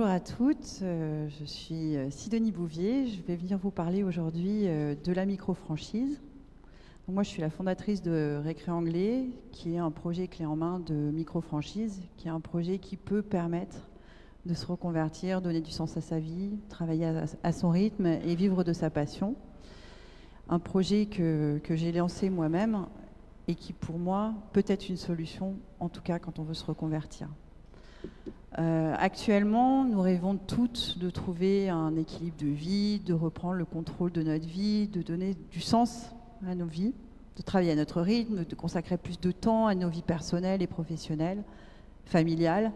bonjour à toutes, je suis Sidonie Bouvier, je vais venir vous parler aujourd'hui de la micro-franchise. Donc moi je suis la fondatrice de Récré Anglais, qui est un projet clé en main de micro-franchise, qui est un projet qui peut permettre de se reconvertir, donner du sens à sa vie, travailler à son rythme et vivre de sa passion. Un projet que j'ai lancé moi-même et qui pour moi peut être une solution, en tout cas quand on veut se reconvertir. Actuellement, nous rêvons toutes de trouver un équilibre de vie, de reprendre le contrôle de notre vie, de donner du sens à nos vies, de travailler à notre rythme, de consacrer plus de temps à nos vies personnelles et professionnelles, familiales,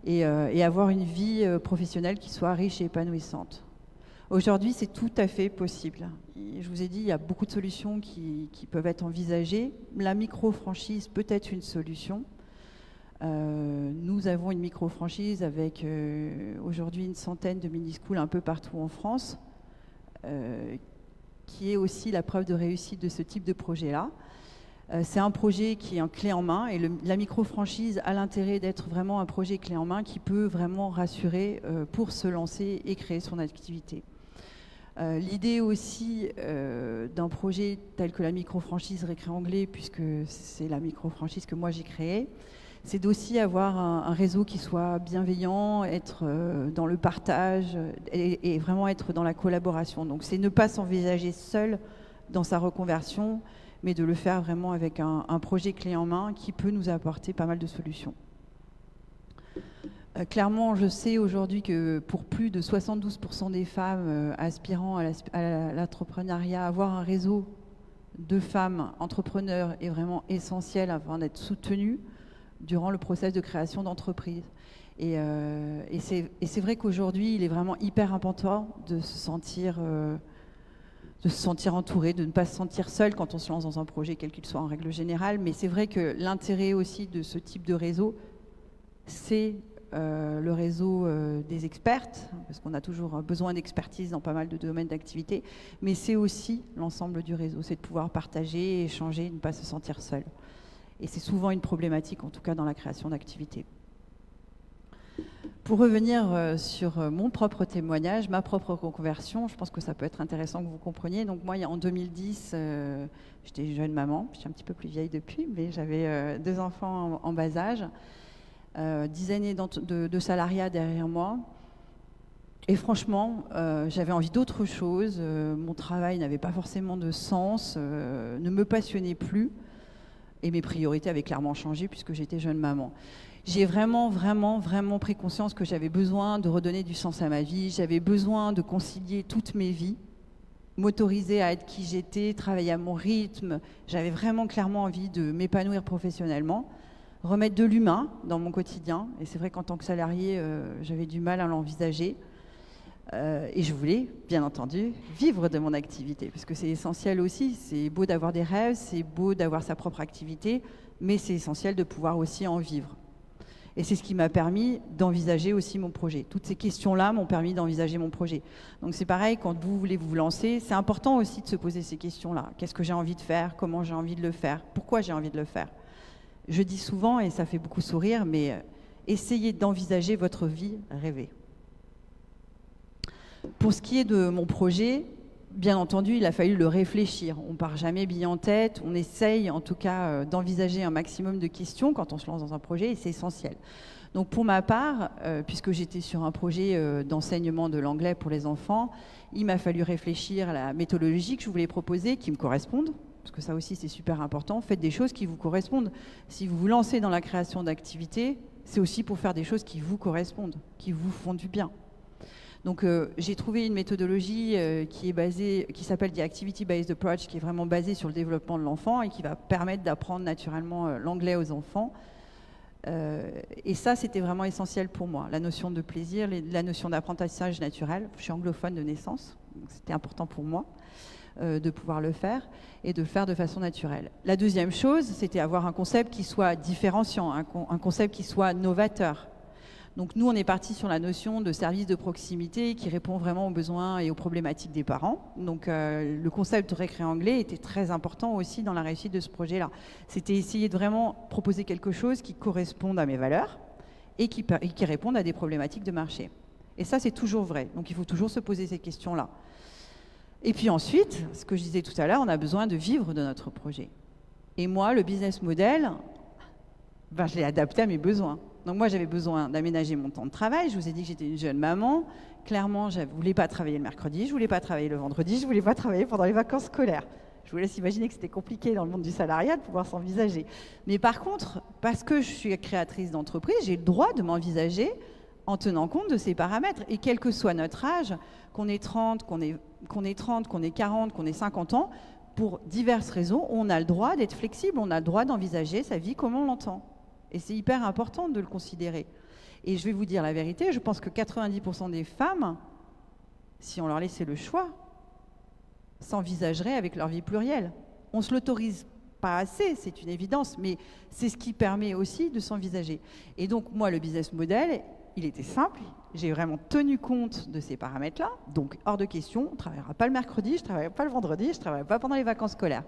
et avoir une vie professionnelle qui soit riche et épanouissante. Aujourd'hui, c'est tout à fait possible. Et je vous ai dit, il y a beaucoup de solutions qui peuvent être envisagées. La micro-franchise peut être une solution. Nous avons une micro-franchise avec aujourd'hui une centaine de mini-schools un peu partout en France, qui est aussi la preuve de réussite de ce type de projet-là. C'est un projet qui est en clé en main et la micro-franchise a l'intérêt d'être vraiment un projet clé en main qui peut vraiment rassurer pour se lancer et créer son activité. L'idée aussi d'un projet tel que la micro-franchise Récré Anglais, puisque c'est la micro-franchise que moi j'ai créée, c'est d'aussi avoir un réseau qui soit bienveillant, être dans le partage et vraiment être dans la collaboration. Donc c'est ne pas s'envisager seul dans sa reconversion, mais de le faire vraiment avec un projet clé en main qui peut nous apporter pas mal de solutions. Clairement, je sais aujourd'hui que pour plus de 72% des femmes aspirant à l'entrepreneuriat, avoir un réseau de femmes entrepreneurs est vraiment essentiel afin d'être soutenues durant le processus de création d'entreprise. Et c'est vrai qu'aujourd'hui, il est vraiment hyper important de se sentir entouré, de ne pas se sentir seul quand on se lance dans un projet, quel qu'il soit en règle générale. Mais c'est vrai que l'intérêt aussi de ce type de réseau, c'est le réseau des expertes, parce qu'on a toujours besoin d'expertise dans pas mal de domaines d'activité, mais c'est aussi l'ensemble du réseau, c'est de pouvoir partager, échanger, ne pas se sentir seul. Et c'est souvent une problématique, en tout cas dans la création d'activités. Pour revenir sur mon propre témoignage, ma propre reconversion, je pense que ça peut être intéressant que vous compreniez. Donc moi, en 2010, j'étais jeune maman, je suis un petit peu plus vieille depuis, mais j'avais 2 enfants en bas âge, 10 années de salariat derrière moi. Et franchement, j'avais envie d'autre chose. Mon travail n'avait pas forcément de sens, ne me passionnait plus. Et mes priorités avaient clairement changé puisque j'étais jeune maman. J'ai vraiment pris conscience que j'avais besoin de redonner du sens à ma vie. J'avais besoin de concilier toutes mes vies, m'autoriser à être qui j'étais, travailler à mon rythme. J'avais vraiment clairement envie de m'épanouir professionnellement, remettre de l'humain dans mon quotidien. Et c'est vrai qu'en tant que salariée, j'avais du mal à l'envisager. Et je voulais, bien entendu, vivre de mon activité, parce que c'est essentiel aussi. C'est beau d'avoir des rêves, c'est beau d'avoir sa propre activité, mais c'est essentiel de pouvoir aussi en vivre. Et c'est ce qui m'a permis d'envisager aussi mon projet. Toutes ces questions-là m'ont permis d'envisager mon projet. Donc c'est pareil, quand vous voulez vous lancer, c'est important aussi de se poser ces questions-là. Qu'est-ce que j'ai envie de faire? Comment j'ai envie de le faire? Pourquoi j'ai envie de le faire? Je dis souvent, et ça fait beaucoup sourire, mais essayez d'envisager votre vie rêvée. Pour ce qui est de mon projet, bien entendu, il a fallu le réfléchir. On ne part jamais billet en tête, on essaye en tout cas d'envisager un maximum de questions quand on se lance dans un projet et c'est essentiel. Donc pour ma part, puisque j'étais sur un projet d'enseignement de l'anglais pour les enfants, il m'a fallu réfléchir à la méthodologie que je voulais proposer, qui me corresponde, parce que ça aussi c'est super important. Faites des choses qui vous correspondent. Si vous vous lancez dans la création d'activités, c'est aussi pour faire des choses qui vous correspondent, qui vous font du bien. Donc j'ai trouvé une méthodologie qui s'appelle The Activity Based Approach, qui est vraiment basée sur le développement de l'enfant et qui va permettre d'apprendre naturellement l'anglais aux enfants. Et ça, c'était vraiment essentiel pour moi, la notion de plaisir, la notion d'apprentissage naturel. Je suis anglophone de naissance, donc c'était important pour moi de pouvoir le faire et de le faire de façon naturelle. La deuxième chose, c'était avoir un concept qui soit différenciant, un concept qui soit novateur. Donc nous, on est parti sur la notion de service de proximité qui répond vraiment aux besoins et aux problématiques des parents. Donc le concept de Récré Anglais était très important aussi dans la réussite de ce projet-là. C'était essayer de vraiment proposer quelque chose qui corresponde à mes valeurs et qui réponde à des problématiques de marché. Et ça, c'est toujours vrai. Donc il faut toujours se poser ces questions-là. Et puis ensuite, ce que je disais tout à l'heure, on a besoin de vivre de notre projet. Et moi, le business model, je l'ai adapté à mes besoins. Donc moi, j'avais besoin d'aménager mon temps de travail. Je vous ai dit que j'étais une jeune maman. Clairement, je ne voulais pas travailler le mercredi, je ne voulais pas travailler le vendredi, je ne voulais pas travailler pendant les vacances scolaires. Je vous laisse imaginer que c'était compliqué dans le monde du salariat de pouvoir s'envisager. Mais par contre, parce que je suis créatrice d'entreprise, j'ai le droit de m'envisager en tenant compte de ces paramètres. Et quel que soit notre âge, qu'on ait 30, qu'on ait 40, qu'on ait 50 ans, pour diverses raisons, on a le droit d'être flexible, on a le droit d'envisager sa vie comme on l'entend. Et c'est hyper important de le considérer. Et je vais vous dire la vérité, je pense que 90% des femmes, si on leur laissait le choix, s'envisageraient avec leur vie plurielle. On ne se l'autorise pas assez, c'est une évidence, mais c'est ce qui permet aussi de s'envisager. Et donc, moi, le business model, il était simple. J'ai vraiment tenu compte de ces paramètres-là. Donc, hors de question, on ne travaillera pas le mercredi, je ne travaillerai pas le vendredi, je ne travaillerai pas pendant les vacances scolaires.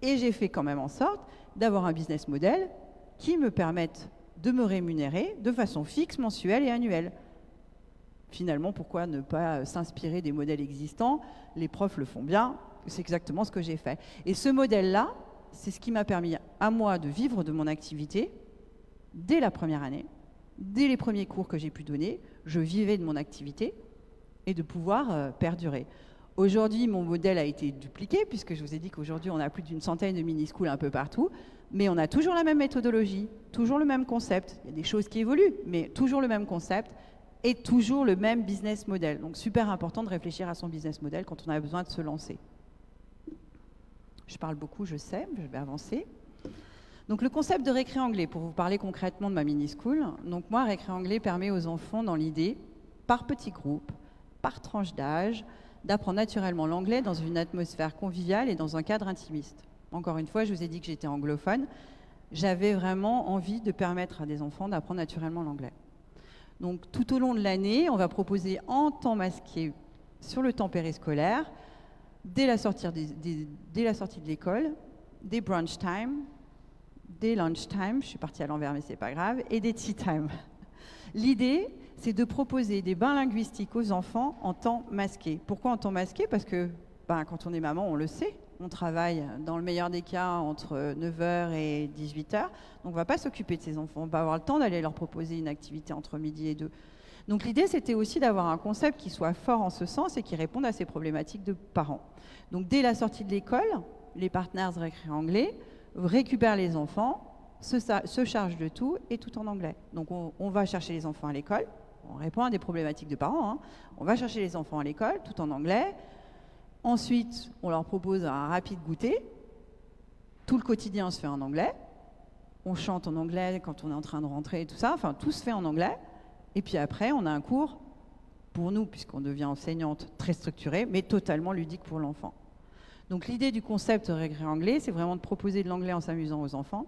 Et j'ai fait quand même en sorte d'avoir un business model qui me permette de me rémunérer de façon fixe, mensuelle et annuelle. Finalement, pourquoi ne pas s'inspirer des modèles existants? Les profs le font bien, c'est exactement ce que j'ai fait. Et ce modèle-là, c'est ce qui m'a permis à moi de vivre de mon activité dès la première année, dès les premiers cours que j'ai pu donner, je vivais de mon activité et de pouvoir perdurer. Aujourd'hui, mon modèle a été dupliqué, puisque je vous ai dit qu'aujourd'hui, on a plus d'une centaine de mini-schools un peu partout, mais on a toujours la même méthodologie, toujours le même concept. Il y a des choses qui évoluent, mais toujours le même concept et toujours le même business model. Donc, super important de réfléchir à son business model quand on a besoin de se lancer. Je parle beaucoup, je sais, je vais avancer. Donc, le concept de récré anglais, pour vous parler concrètement de ma mini-school. Donc, moi, récré anglais permet aux enfants, dans l'idée, par petits groupes, par tranche d'âge, d'apprendre naturellement l'anglais dans une atmosphère conviviale et dans un cadre intimiste. Encore une fois, je vous ai dit que j'étais anglophone. J'avais vraiment envie de permettre à des enfants d'apprendre naturellement l'anglais. Donc, tout au long de l'année, on va proposer en temps masqué sur le temps périscolaire, dès la sortie de l'école, des brunch time, des lunch time, je suis partie à l'envers mais c'est pas grave, et des tea time. L'idée, c'est de proposer des bains linguistiques aux enfants en temps masqué. Pourquoi en temps masqué? Parce que quand on est maman, on le sait, on travaille dans le meilleur des cas entre 9h et 18h, donc on ne va pas s'occuper de ces enfants, on va avoir le temps d'aller leur proposer une activité entre midi et 2. Donc l'idée, c'était aussi d'avoir un concept qui soit fort en ce sens et qui réponde à ces problématiques de parents. Donc dès la sortie de l'école, les partenaires récré anglais récupèrent les enfants, se chargent de tout et tout en anglais. Donc on va chercher les enfants à l'école, on répond à des problématiques de parents, hein. On va chercher les enfants à l'école, tout en anglais. Ensuite, on leur propose un rapide goûter. Tout le quotidien se fait en anglais. On chante en anglais quand on est en train de rentrer et tout ça. Enfin, tout se fait en anglais. Et puis après, on a un cours, pour nous, puisqu'on devient enseignante, très structuré, mais totalement ludique pour l'enfant. Donc l'idée du concept récré anglais, c'est vraiment de proposer de l'anglais en s'amusant aux enfants,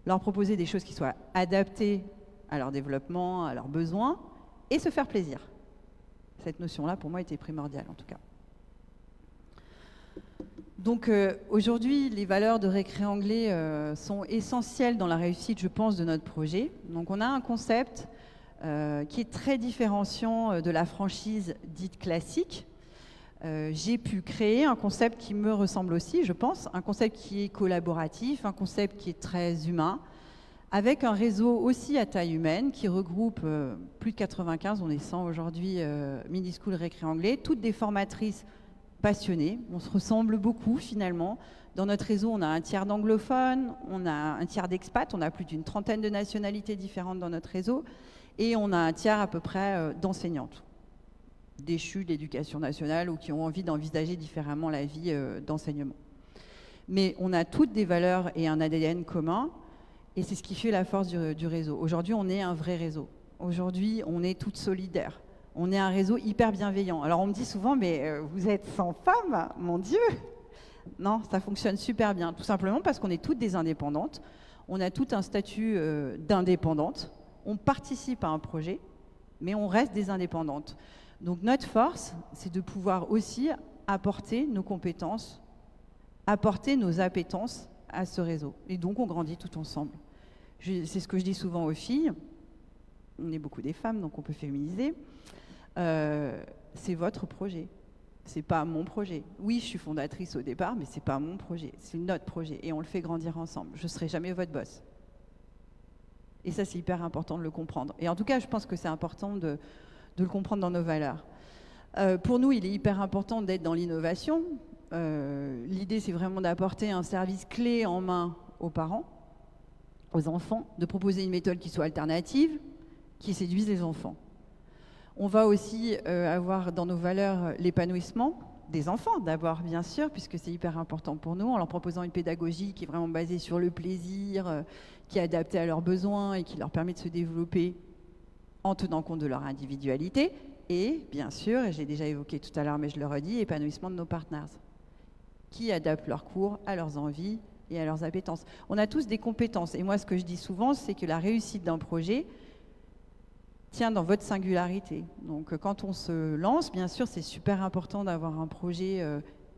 leur proposer des choses qui soient adaptées à leur développement, à leurs besoins, et se faire plaisir. Cette notion-là, pour moi, était primordiale, en tout cas. Donc aujourd'hui, les valeurs de récré anglais sont essentielles dans la réussite, je pense, de notre projet. Donc on a un concept qui est très différenciant de la franchise dite classique. J'ai pu créer un concept qui me ressemble aussi, je pense, un concept qui est collaboratif, un concept qui est très humain, avec un réseau aussi à taille humaine qui regroupe plus de 95, on est 100 aujourd'hui, mini-school récré anglais, toutes des formatrices passionnées. On se ressemble beaucoup finalement. Dans notre réseau, on a un tiers d'anglophones, on a un tiers d'expats, on a plus d'une trentaine de nationalités différentes dans notre réseau, et on a un tiers à peu près d'enseignantes déchues de l'éducation nationale ou qui ont envie d'envisager différemment la vie d'enseignement. Mais on a toutes des valeurs et un ADN commun, et c'est ce qui fait la force du réseau. Aujourd'hui, on est un vrai réseau. Aujourd'hui, on est toutes solidaires. On est un réseau hyper bienveillant. Alors, on me dit souvent, mais vous êtes 100 femmes, mon Dieu! Non, ça fonctionne super bien. Tout simplement parce qu'on est toutes des indépendantes. On a tout un statut d'indépendante. On participe à un projet, mais on reste des indépendantes. Donc, notre force, c'est de pouvoir aussi apporter nos compétences, apporter nos appétences à ce réseau. Et donc, on grandit tout ensemble. C'est ce que je dis souvent aux filles. on est beaucoup des femmes, donc on peut féminiser. C'est votre projet. C'est pas mon projet. Oui, je suis fondatrice au départ, mais c'est pas mon projet. C'est notre projet et on le fait grandir ensemble. Je serai jamais votre boss. Et ça, c'est hyper important de le comprendre. Et en tout cas, je pense que c'est important de le comprendre dans nos valeurs. Pour nous, il est hyper important d'être dans l'innovation. L'idée, c'est vraiment d'apporter un service clé en main aux parents, aux enfants, de proposer une méthode qui soit alternative, qui séduise les enfants. On va aussi avoir dans nos valeurs l'épanouissement des enfants d'abord, bien sûr, puisque c'est hyper important pour nous, en leur proposant une pédagogie qui est vraiment basée sur le plaisir, qui est adaptée à leurs besoins et qui leur permet de se développer en tenant compte de leur individualité. Et bien sûr, et j'ai déjà évoqué tout à l'heure, mais je le redis, épanouissement de nos partners, qui adaptent leurs cours à leurs envies et à leurs appétences. On a tous des compétences. Et moi, ce que je dis souvent, c'est que la réussite d'un projet tient dans votre singularité. Donc, quand on se lance, bien sûr, c'est super important d'avoir un projet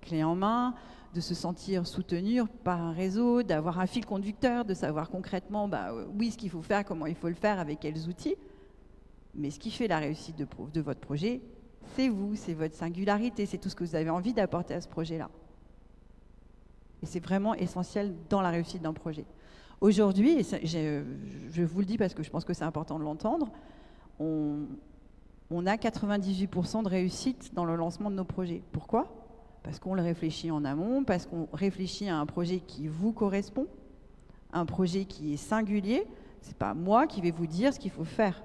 clé en main, de se sentir soutenu par un réseau, d'avoir un fil conducteur, de savoir concrètement, oui, ce qu'il faut faire, comment il faut le faire, avec quels outils. Mais ce qui fait la réussite de votre projet, c'est vous, c'est votre singularité, c'est tout ce que vous avez envie d'apporter à ce projet-là. Et c'est vraiment essentiel dans la réussite d'un projet. Aujourd'hui, et je vous le dis parce que je pense que c'est important de l'entendre, on a 98% de réussite dans le lancement de nos projets. Pourquoi ? Parce qu'on le réfléchit en amont, parce qu'on réfléchit à un projet qui vous correspond, un projet qui est singulier. Ce n'est pas moi qui vais vous dire ce qu'il faut faire.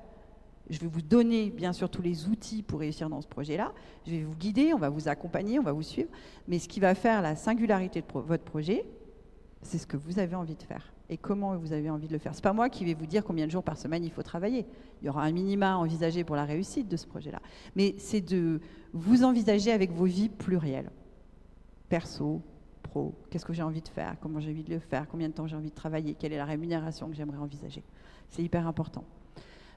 Je vais vous donner, bien sûr, tous les outils pour réussir dans ce projet-là. Je vais vous guider, on va vous accompagner, on va vous suivre. Mais ce qui va faire la singularité de votre projet, c'est ce que vous avez envie de faire et comment vous avez envie de le faire. Ce n'est pas moi qui vais vous dire combien de jours par semaine il faut travailler. Il y aura un minima envisagé pour la réussite de ce projet-là. Mais c'est de vous envisager avec vos vies plurielles. Perso, pro, qu'est-ce que j'ai envie de faire, comment j'ai envie de le faire, combien de temps j'ai envie de travailler, quelle est la rémunération que j'aimerais envisager. C'est hyper important.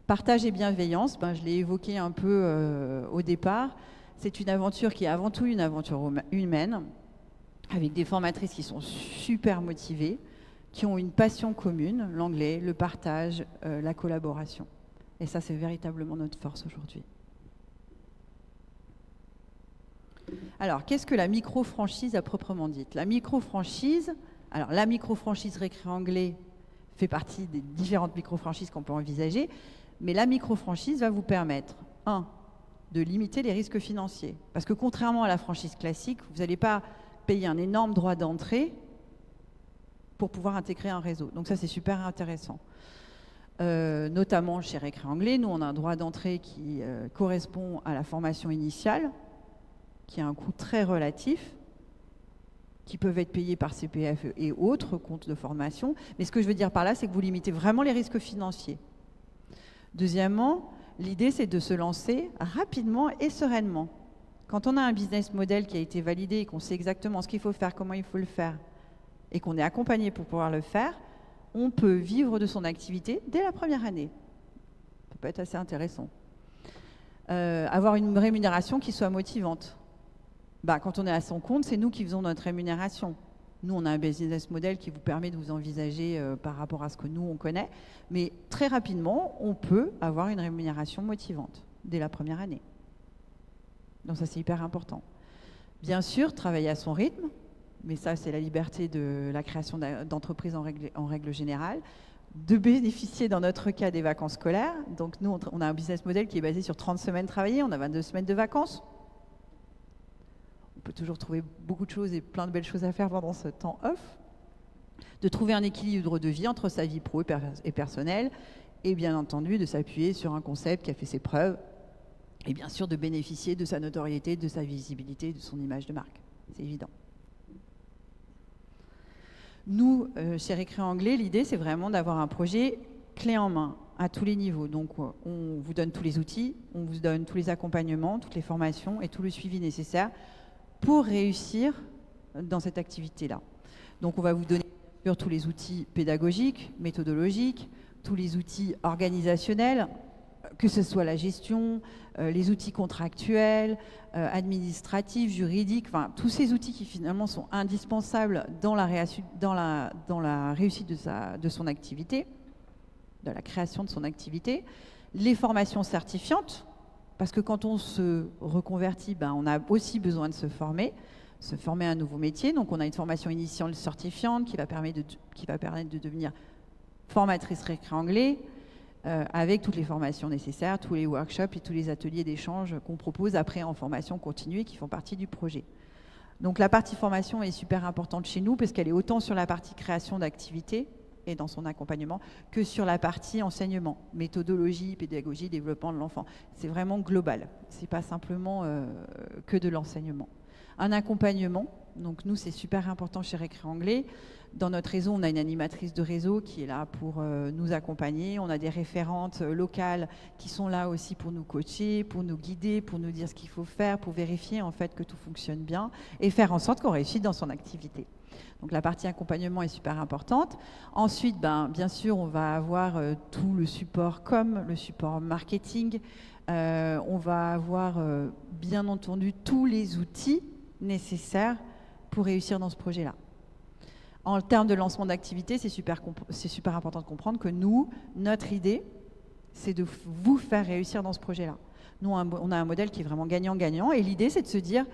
Partage et bienveillance, je l'ai évoqué un peu au départ. C'est une aventure qui est avant tout une aventure humaine, avec des formatrices qui sont super motivées, qui ont une passion commune, l'anglais, le partage, la collaboration. Et ça, c'est véritablement notre force aujourd'hui. Alors, qu'est-ce que la micro-franchise à proprement dite ? La micro-franchise, Récré Anglais fait partie des différentes micro-franchises qu'on peut envisager, mais la micro-franchise va vous permettre, de limiter les risques financiers. Parce que contrairement à la franchise classique, vous n'allez pas payer un énorme droit d'entrée pour pouvoir intégrer un réseau. Donc ça, c'est super intéressant. Notamment chez Récré Anglais, nous, on a un droit d'entrée qui correspond à la formation initiale, qui a un coût très relatif, qui peuvent être payés par CPF et autres comptes de formation. Mais ce que je veux dire par là, c'est que vous limitez vraiment les risques financiers. Deuxièmement, l'idée, c'est de se lancer rapidement et sereinement. Quand on a un business model qui a été validé et qu'on sait exactement ce qu'il faut faire, comment il faut le faire, et qu'on est accompagné pour pouvoir le faire, on peut vivre de son activité dès la première année. Ça peut être assez intéressant. Avoir une rémunération qui soit motivante. Quand on est à son compte, c'est nous qui faisons notre rémunération. Nous, on a un business model qui vous permet de vous envisager par rapport à ce que nous, on connaît. Mais très rapidement, on peut avoir une rémunération motivante dès la première année. Donc ça, c'est hyper important. Bien sûr, travailler à son rythme, mais ça, c'est la liberté de la création d'entreprises en règle générale. De bénéficier, dans notre cas, des vacances scolaires. Donc nous, on a un business model qui est basé sur 30 semaines travaillées, on a 22 semaines de vacances. On peut toujours trouver beaucoup de choses et plein de belles choses à faire pendant ce temps off. De trouver un équilibre de vie entre sa vie pro et personnelle, et bien entendu de s'appuyer sur un concept qui a fait ses preuves, et bien sûr de bénéficier de sa notoriété, de sa visibilité, de son image de marque. C'est évident. Nous, chez Récré Anglais, l'idée, c'est vraiment d'avoir un projet clé en main à tous les niveaux. Donc, on vous donne tous les outils, on vous donne tous les accompagnements, toutes les formations et tout le suivi nécessaire pour réussir dans cette activité-là. Donc, on va vous donner bien sûr tous les outils pédagogiques, méthodologiques, tous les outils organisationnels, que ce soit la gestion, les outils contractuels, administratifs, juridiques, enfin tous ces outils qui finalement sont indispensables dans la réussite de son activité, de la création de son activité. les formations certifiantes, parce que quand on se reconvertit, on a aussi besoin de se former à un nouveau métier. Donc on a une formation initiale certifiante qui va permettre de devenir formatrice récré anglais, avec toutes les formations nécessaires, tous les workshops et tous les ateliers d'échange qu'on propose après en formation continue et qui font partie du projet. Donc la partie formation est super importante chez nous parce qu'elle est autant sur la partie création d'activités et dans son accompagnement que sur la partie enseignement, méthodologie, pédagogie, développement de l'enfant. C'est vraiment global, c'est pas simplement que de l'enseignement. Un accompagnement, donc nous c'est super important chez Récré Anglais. Dans notre réseau, on a une animatrice de réseau qui est là pour nous accompagner. On a des référentes locales qui sont là aussi pour nous coacher, pour nous guider, pour nous dire ce qu'il faut faire, pour vérifier en fait que tout fonctionne bien et faire en sorte qu'on réussisse dans son activité. Donc la partie accompagnement est super importante. Ensuite, bien sûr, on va avoir tout le support comme le support marketing. On va avoir bien entendu tous les outils nécessaires pour réussir dans ce projet-là. En termes de lancement d'activité, c'est super important de comprendre que nous, notre idée, c'est de vous faire réussir dans ce projet-là. Nous, on a un modèle qui est vraiment gagnant-gagnant et l'idée, c'est de se dire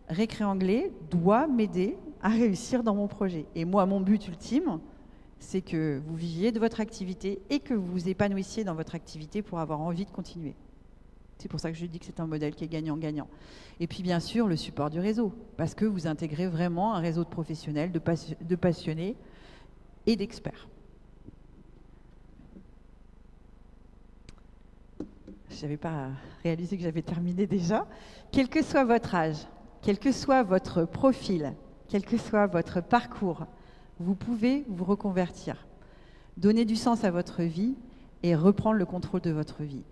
Récré Anglais doit m'aider à réussir dans mon projet. Et moi, mon but ultime, c'est que vous viviez de votre activité et que vous vous épanouissiez dans votre activité pour avoir envie de continuer. C'est pour ça que je dis que c'est un modèle qui est gagnant-gagnant. Et puis bien sûr, le support du réseau, parce que vous intégrez vraiment un réseau de professionnels, de passionnés et d'experts. Je n'avais pas réalisé que j'avais terminé déjà. Quel que soit votre âge, quel que soit votre profil, quel que soit votre parcours, vous pouvez vous reconvertir, donner du sens à votre vie et reprendre le contrôle de votre vie.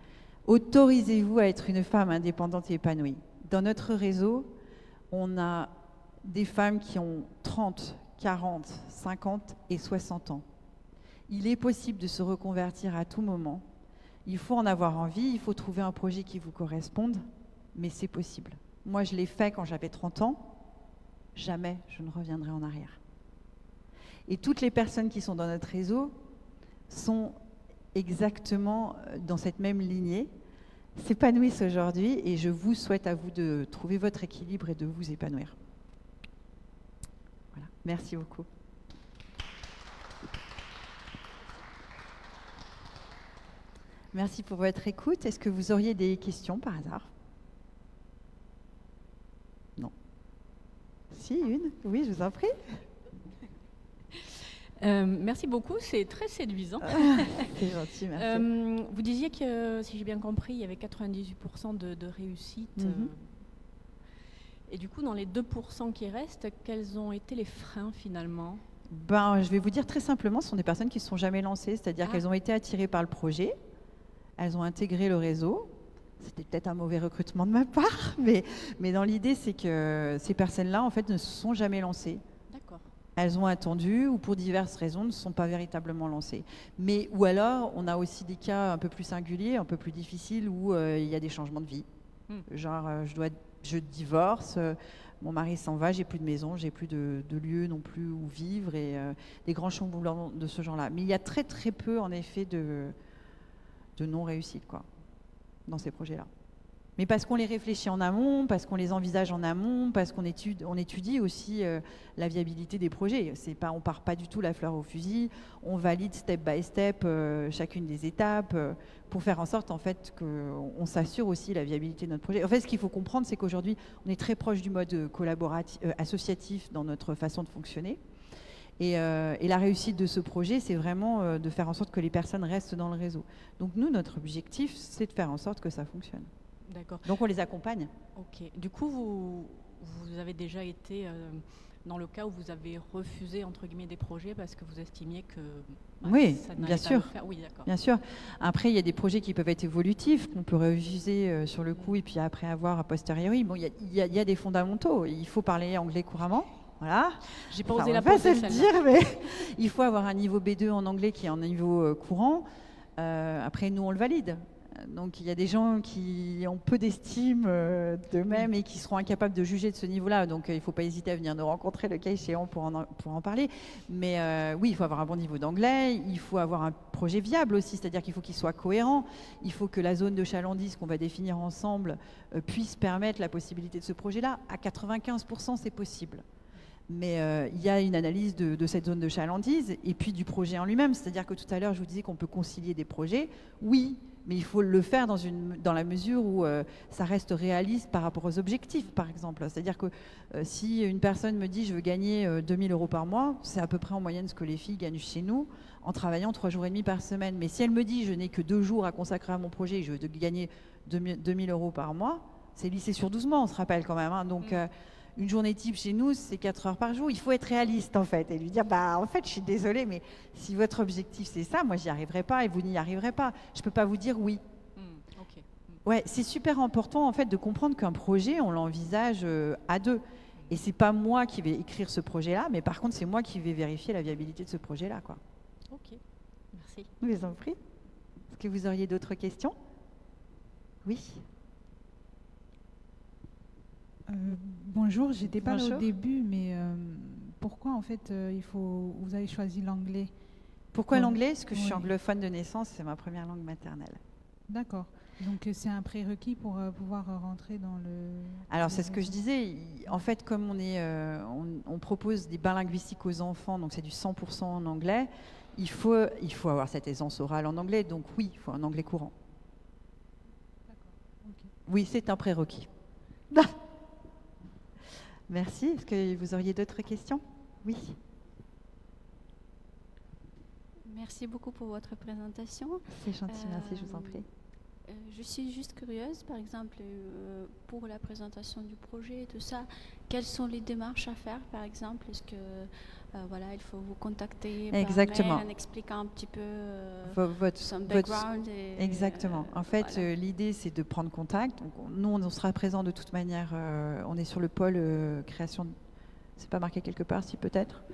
Autorisez-vous à être une femme indépendante et épanouie. Dans notre réseau, on a des femmes qui ont 30, 40, 50 et 60 ans. Il est possible de se reconvertir à tout moment. Il faut en avoir envie, il faut trouver un projet qui vous corresponde, mais c'est possible. Moi, je l'ai fait quand j'avais 30 ans. Jamais je ne reviendrai en arrière. Et toutes les personnes qui sont dans notre réseau sont exactement dans cette même lignée, s'épanouissent aujourd'hui et je vous souhaite à vous de trouver votre équilibre et de vous épanouir. Voilà, merci beaucoup. Merci pour votre écoute. Est-ce que vous auriez des questions par hasard? Non. Si, une? Oui, je vous en prie. Merci beaucoup, c'est très séduisant. C'est gentil, merci. Vous disiez que, si j'ai bien compris, il y avait 98% de réussite. Et du coup, dans les 2% qui restent, quels ont été les freins finalement? Je vais vous dire très simplement, ce sont des personnes qui ne se sont jamais lancées, c'est-à-dire qu'elles ont été attirées par le projet, elles ont intégré le réseau. C'était peut-être un mauvais recrutement de ma part, mais dans l'idée, c'est que ces personnes-là, en fait, ne se sont jamais lancées. Elles ont attendu ou pour diverses raisons ne se sont pas véritablement lancées. Ou alors, on a aussi des cas un peu plus singuliers, un peu plus difficiles où il y a des changements de vie. Genre, je divorce, mon mari s'en va, j'ai plus de maison, j'ai plus de lieu non plus où vivre et des grands chamboulants de ce genre-là. Mais il y a très très peu en effet de non-réussite dans ces projets-là. Mais parce qu'on les réfléchit en amont, parce qu'on les envisage en amont, parce qu'on étudie aussi la viabilité des projets. On ne part pas du tout la fleur au fusil, on valide step by step chacune des étapes pour faire en sorte en fait, qu'on s'assure aussi la viabilité de notre projet. En fait, ce qu'il faut comprendre, c'est qu'aujourd'hui, on est très proche du mode collaboratif, associatif dans notre façon de fonctionner. Et la réussite de ce projet, c'est vraiment de faire en sorte que les personnes restent dans le réseau. Donc nous, notre objectif, c'est de faire en sorte que ça fonctionne. D'accord. Donc on les accompagne. Ok. Du coup, vous avez déjà été dans le cas où vous avez refusé entre guillemets des projets parce que vous estimiez que oui, ça bien sûr. Oui, d'accord. Bien sûr. Après, il y a des projets qui peuvent être évolutifs, qu'on peut refuser sur le coup et puis après avoir a posteriori. Bon, il y a des fondamentaux. Il faut parler anglais couramment. Voilà. J'ai pas osé la poser. poser, On va pas se le dire, mais il faut avoir un niveau B2 en anglais qui est en niveau courant. Après, nous, on le valide. Donc il y a des gens qui ont peu d'estime d'eux-mêmes et qui seront incapables de juger de ce niveau-là. Donc il ne faut pas hésiter à venir nous rencontrer le cas échéant pour en parler. Mais oui, il faut avoir un bon niveau d'anglais, il faut avoir un projet viable aussi, c'est-à-dire qu'il faut qu'il soit cohérent. Il faut que la zone de chalandise qu'on va définir ensemble puisse permettre la possibilité de ce projet-là. À 95%, c'est possible. Mais il y a une analyse de cette zone de chalandise et puis du projet en lui-même. C'est-à-dire que tout à l'heure, je vous disais qu'on peut concilier des projets. Oui, mais il faut le faire dans la mesure où ça reste réaliste par rapport aux objectifs, par exemple. C'est-à-dire que si une personne me dit « je veux gagner 2000 € par mois », c'est à peu près en moyenne ce que les filles gagnent chez nous en travaillant 3 jours et demi par semaine. Mais si elle me dit « je n'ai que 2 jours à consacrer à mon projet et je veux gagner 2000 € par mois », c'est lycée sur 12 mois, on se rappelle quand même. Hein. Donc, une journée type chez nous, c'est 4 heures par jour. Il faut être réaliste, en fait, et lui dire, en fait, je suis désolée, mais si votre objectif, c'est ça, moi, j'y arriverai pas et vous n'y arriverez pas. Je peux pas vous dire oui. Okay. Ouais, c'est super important, en fait, de comprendre qu'un projet, on l'envisage à deux. Et c'est pas moi qui vais écrire ce projet-là, mais par contre, c'est moi qui vais vérifier la viabilité de ce projet-là, quoi. Ok, merci. Je vous en prie. Est-ce que vous auriez d'autres questions? Oui. Bonjour, j'étais pas là Bonjour. au début, mais pourquoi en fait vous avez choisi l'anglais? Pourquoi l'anglais? Parce que je suis Oui. anglophone de naissance, c'est ma première langue maternelle. D'accord. Donc c'est un prérequis pour pouvoir rentrer dans le... Alors c'est ce que je disais. En fait, comme on propose des bains linguistiques aux enfants, donc c'est du 100% en anglais, il faut avoir cette aisance orale en anglais. Donc oui, il faut un anglais courant. D'accord. Ok. Oui, c'est un prérequis. Merci. Est-ce que vous auriez d'autres questions? Oui. Merci beaucoup pour votre présentation. C'est gentil, merci, je vous en prie. Je suis juste curieuse, par exemple, pour la présentation du projet et tout ça, quelles sont les démarches à faire, par exemple? Est-ce que voilà, il faut vous contacter par Exactement. mail en expliquant un petit peu son Votre background exactement. En fait, voilà. l'idée, c'est de prendre contact. Donc, nous, on sera présent de toute manière. On est sur le pôle création. C'est pas marqué quelque part, si peut-être.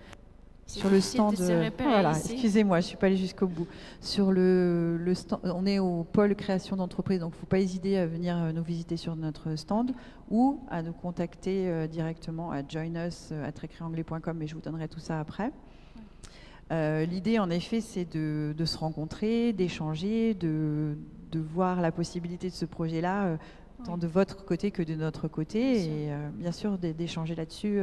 Sur le stand. Voilà, excusez-moi, je suis pas allée jusqu'au bout. Sur le stand, on est au pôle création d'entreprise, donc il ne faut pas hésiter à venir nous visiter sur notre stand ou à nous contacter directement à joinus@recreanglais.com, mais je vous donnerai tout ça après. L'idée, en effet, c'est de se rencontrer, d'échanger, de voir la possibilité de ce projet-là, tant de votre côté que de notre côté, et bien sûr d'échanger là-dessus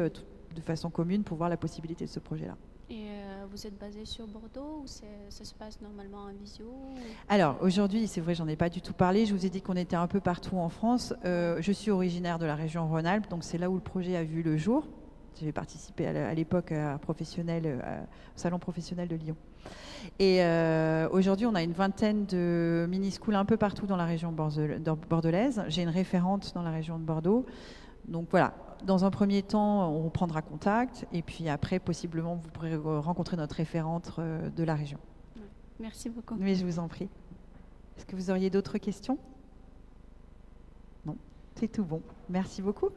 de façon commune pour voir la possibilité de ce projet-là. Et vous êtes basé sur Bordeaux ou ça se passe normalement en visio ou... Alors aujourd'hui, c'est vrai, j'en ai pas du tout parlé. Je vous ai dit qu'on était un peu partout en France. Je suis originaire de la région Rhône-Alpes, donc c'est là où le projet a vu le jour. J'ai participé à l'époque au salon professionnel de Lyon. Et aujourd'hui, on a une vingtaine de mini-schools un peu partout dans la région bordelaise. J'ai une référente dans la région de Bordeaux. Donc voilà, dans un premier temps, on prendra contact et puis après, possiblement, vous pourrez rencontrer notre référente de la région. Merci beaucoup. Oui, je vous en prie. Est-ce que vous auriez d'autres questions? Non, c'est tout bon. Merci beaucoup.